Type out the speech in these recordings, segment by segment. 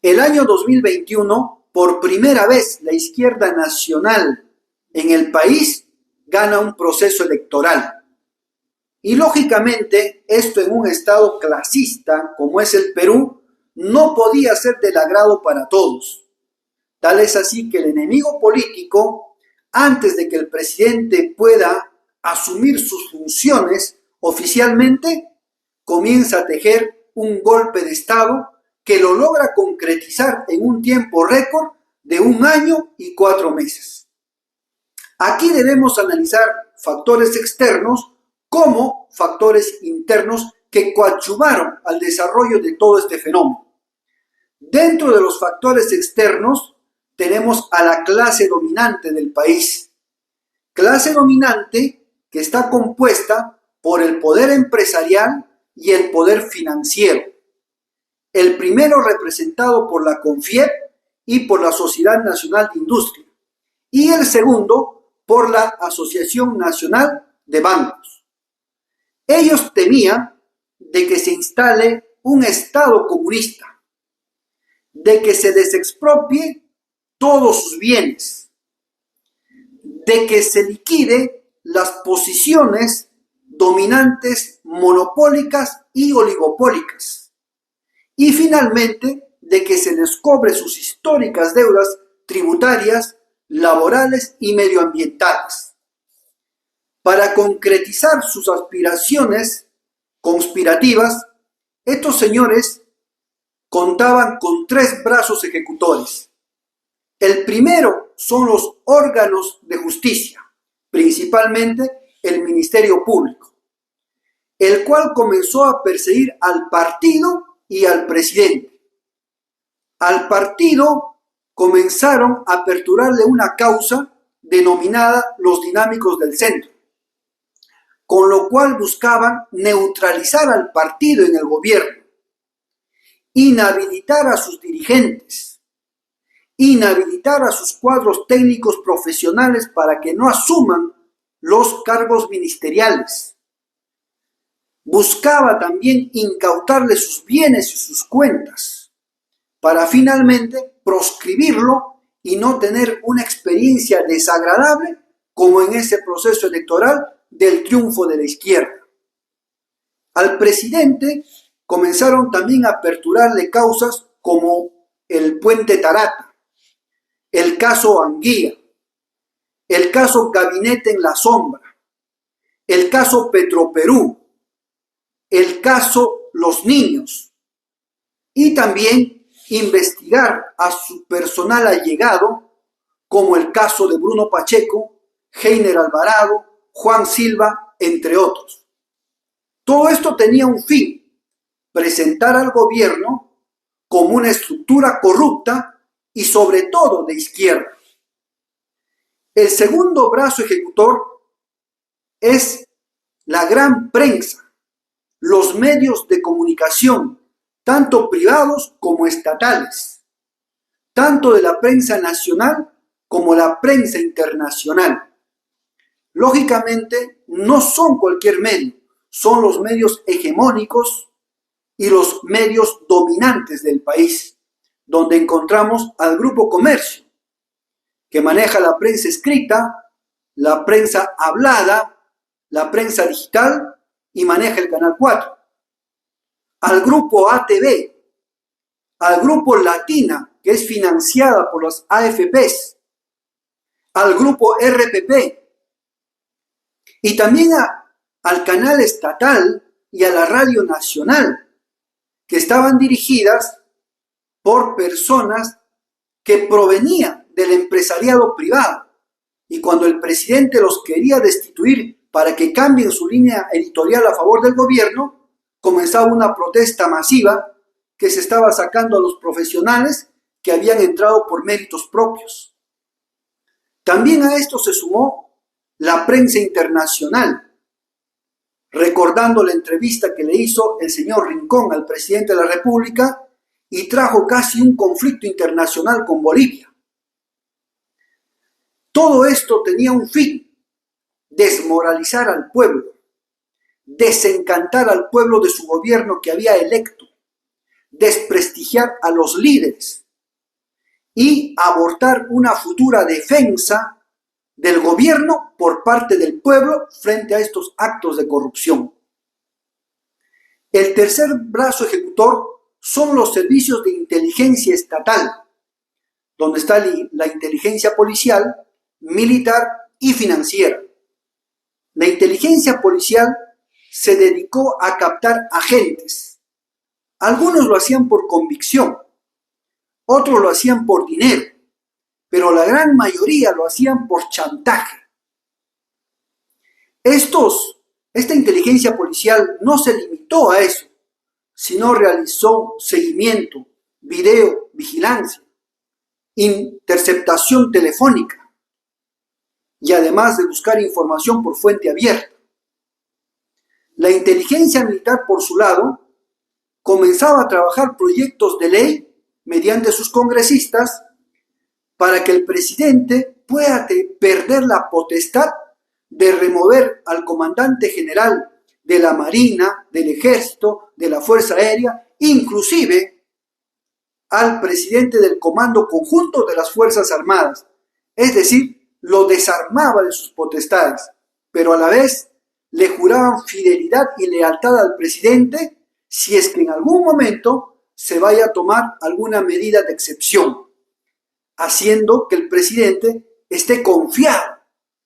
El año 2021, por primera vez, la izquierda nacional en el país gana un proceso electoral. Y lógicamente, esto en un estado clasista como es el Perú, no podía ser del agrado para todos. Tal es así que el enemigo político, antes de que el presidente pueda asumir sus funciones oficialmente, comienza a tejer un golpe de Estado que lo logra concretizar en un tiempo récord de 1 año y 4 meses. Aquí debemos analizar factores externos como factores internos que coadyuvaron al desarrollo de todo este fenómeno. Dentro de los factores externos tenemos a la clase dominante del país. Clase dominante que está compuesta por el poder empresarial y el poder financiero. El primero representado por la CONFIEP y por la Sociedad Nacional de Industria. Y el segundo por la Asociación Nacional de Bancos. Ellos temían de que se instale un Estado comunista, de que se les expropie todos sus bienes, de que se liquide las posiciones dominantes monopólicas y oligopólicas, y finalmente de que se les cobre sus históricas deudas tributarias, laborales y medioambientales. Para concretizar sus aspiraciones conspirativas, estos señores contaban con 3 brazos ejecutores. El primero son los órganos de justicia, principalmente el Ministerio Público, el cual comenzó a perseguir al partido y al presidente. Al partido comenzaron a aperturarle una causa denominada los dinámicos del centro, con lo cual buscaban neutralizar al partido en el gobierno, inhabilitar a sus dirigentes, inhabilitar a sus cuadros técnicos profesionales para que no asuman los cargos ministeriales. Buscaba también incautarle sus bienes y sus cuentas para finalmente proscribirlo y no tener una experiencia desagradable como en ese proceso electoral del triunfo de la izquierda. Al presidente comenzaron también a aperturarle causas como el Puente Tarata, el caso Anguía, el caso Gabinete en la Sombra, el caso Petroperú, el caso Los Niños, y también investigar a su personal allegado, como el caso de Bruno Pacheco, Heiner Alvarado, Juan Silva, entre otros. Todo esto tenía un fin: presentar al gobierno como una estructura corrupta y sobre todo de izquierda. El segundo brazo ejecutor es la gran prensa, los medios de comunicación, tanto privados como estatales, tanto de la prensa nacional como la prensa internacional. Lógicamente, no son cualquier medio, son los medios hegemónicos y los medios dominantes del país, donde encontramos al Grupo Comercio, que maneja la prensa escrita, la prensa hablada, la prensa digital y maneja el Canal 4. Al Grupo ATV, al Grupo Latina, que es financiada por las AFPs, al Grupo RPP, y también al canal estatal y a la radio nacional, que estaban dirigidas por personas que provenían del empresariado privado. Y cuando el presidente los quería destituir para que cambien su línea editorial a favor del gobierno, comenzaba una protesta masiva que se estaba sacando a los profesionales que habían entrado por méritos propios. También a esto se sumó la prensa internacional, recordando la entrevista que le hizo el señor Rincón al presidente de la República y trajo casi un conflicto internacional con Bolivia. Todo esto tenía un fin: desmoralizar al pueblo, desencantar al pueblo de su gobierno que había electo, desprestigiar a los líderes y abortar una futura defensa del gobierno por parte del pueblo frente a estos actos de corrupción. El tercer brazo ejecutor son los servicios de inteligencia estatal, donde está la inteligencia policial, militar y financiera. La inteligencia policial se dedicó a captar agentes. Algunos lo hacían por convicción, otros lo hacían por dinero, pero la gran mayoría lo hacían por chantaje. Esta inteligencia policial no se limitó a eso, sino realizó seguimiento, video, vigilancia, interceptación telefónica y además de buscar información por fuente abierta. La inteligencia militar, por su lado, comenzaba a trabajar proyectos de ley mediante sus congresistas para que el presidente pueda perder la potestad de remover al comandante general de la Marina, del Ejército, de la Fuerza Aérea, inclusive al presidente del Comando Conjunto de las Fuerzas Armadas. Es decir, lo desarmaba de sus potestades, pero a la vez le juraban fidelidad y lealtad al presidente si es que en algún momento se vaya a tomar alguna medida de excepción, haciendo que el presidente esté confiado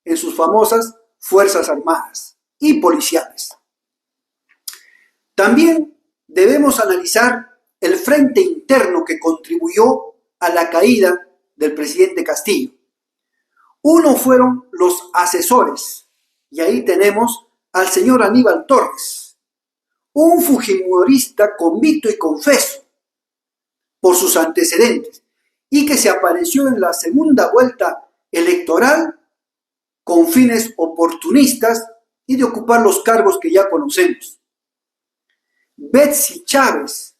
en sus famosas Fuerzas Armadas y policiales. También debemos analizar el frente interno que contribuyó a la caída del presidente Castillo. Uno fueron los asesores, y ahí tenemos al señor Aníbal Torres, un fujimorista convicto y confeso por sus antecedentes, y que se apareció en la segunda vuelta electoral con fines oportunistas y de ocupar los cargos que ya conocemos. Betsy Chávez,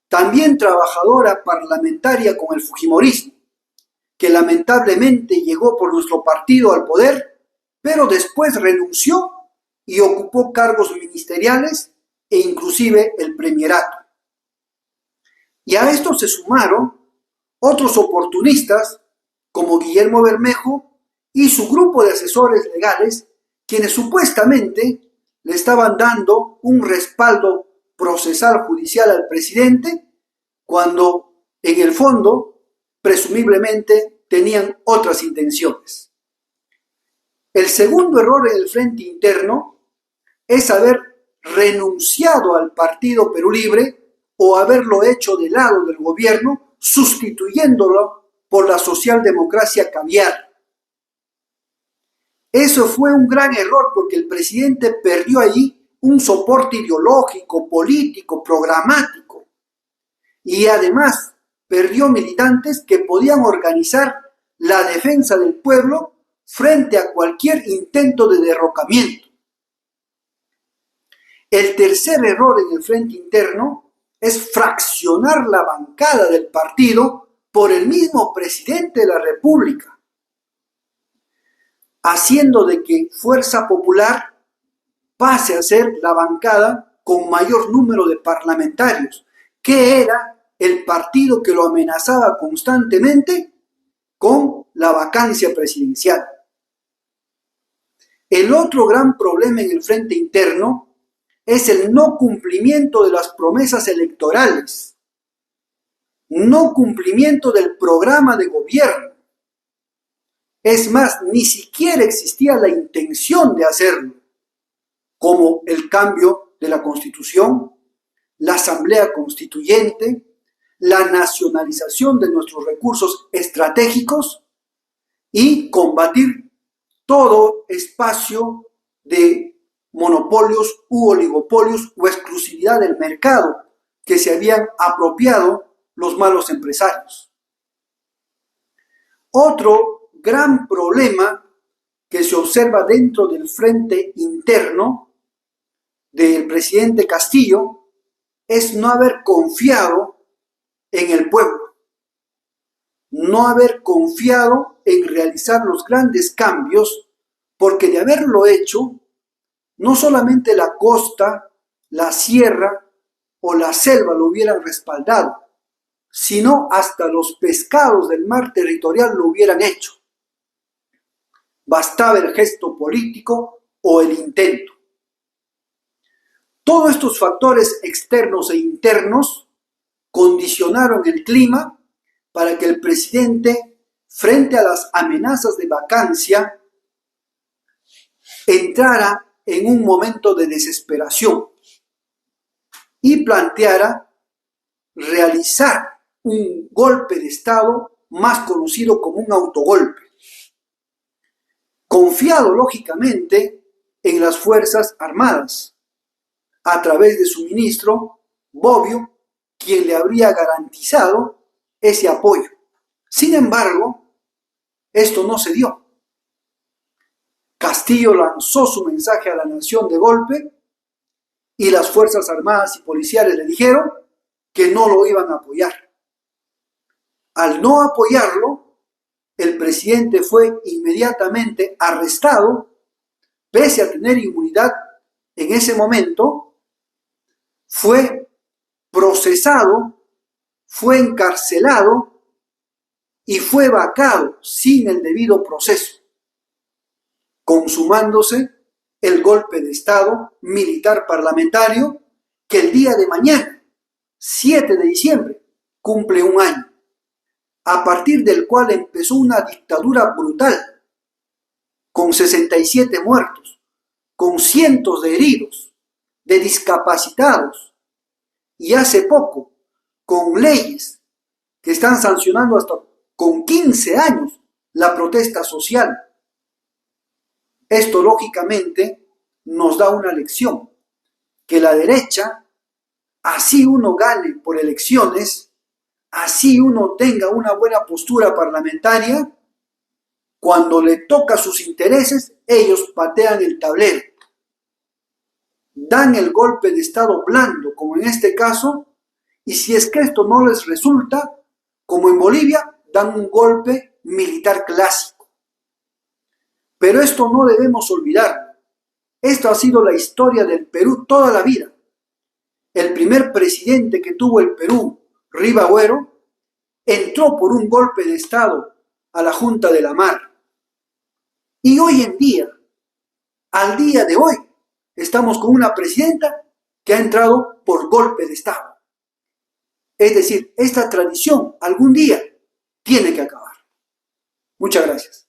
también trabajadora parlamentaria con el fujimorismo, que lamentablemente llegó por nuestro partido al poder, pero después renunció y ocupó cargos ministeriales e inclusive el premierato. Y a esto se sumaron otros oportunistas como Guillermo Bermejo y su grupo de asesores legales, quienes supuestamente le estaban dando un respaldo procesal judicial al presidente, cuando en el fondo presumiblemente tenían otras intenciones. El segundo error en el frente interno es haber renunciado al Partido Perú Libre o haberlo hecho de lado del gobierno, sustituyéndolo por la socialdemocracia caviar. Eso fue un gran error porque el presidente perdió allí un soporte ideológico, político, programático, y además perdió militantes que podían organizar la defensa del pueblo frente a cualquier intento de derrocamiento. El tercer error en el frente interno es fraccionar la bancada del partido por el mismo presidente de la República, haciendo de que Fuerza Popular pase a ser la bancada con mayor número de parlamentarios, que era el partido que lo amenazaba constantemente con la vacancia presidencial. El otro gran problema en el frente interno es el no cumplimiento de las promesas electorales, no cumplimiento del programa de gobierno. Es más, ni siquiera existía la intención de hacerlo, como el cambio de la Constitución, la Asamblea Constituyente, la nacionalización de nuestros recursos estratégicos y combatir todo espacio de monopolios u oligopolios o exclusividad del mercado que se habían apropiado los malos empresarios. Otro gran problema que se observa dentro del frente interno del presidente Castillo es no haber confiado en el pueblo, no haber confiado en realizar los grandes cambios, porque de haberlo hecho, no solamente la costa, la sierra o la selva lo hubieran respaldado, sino hasta los pescados del mar territorial lo hubieran hecho. Bastaba el gesto político o el intento. Todos estos factores externos e internos condicionaron el clima para que el presidente, frente a las amenazas de vacancia, entrara en un momento de desesperación y planteara realizar un golpe de Estado más conocido como un autogolpe, confiado lógicamente en las Fuerzas Armadas, a través de su ministro Bobbio, quien le habría garantizado ese apoyo. Sin embargo, esto no se dio. Castillo lanzó su mensaje a la nación de golpe y las Fuerzas Armadas y policiales le dijeron que no lo iban a apoyar. Al no apoyarlo, el presidente fue inmediatamente arrestado, pese a tener inmunidad en ese momento, fue procesado, fue encarcelado y fue vacado sin el debido proceso, consumándose el golpe de Estado militar parlamentario que el día de mañana, 7 de diciembre, cumple un año, a partir del cual empezó una dictadura brutal, con 67 muertos, con cientos de heridos, de discapacitados, y hace poco, con leyes que están sancionando hasta con 15 años la protesta social. Esto lógicamente nos da una lección, que la derecha, así uno gane por elecciones, así uno tenga una buena postura parlamentaria, cuando le toca sus intereses, ellos patean el tablero. Dan el golpe de Estado blando, como en este caso, y si es que esto no les resulta, como en Bolivia, dan un golpe militar clásico. Pero esto no debemos olvidar. Esto ha sido la historia del Perú toda la vida. El primer presidente que tuvo el Perú, Rivagüero, entró por un golpe de Estado a la Junta de la Mar. Y hoy en día, al día de hoy, estamos con una presidenta que ha entrado por golpe de Estado. Es decir, esta tradición algún día tiene que acabar. Muchas gracias.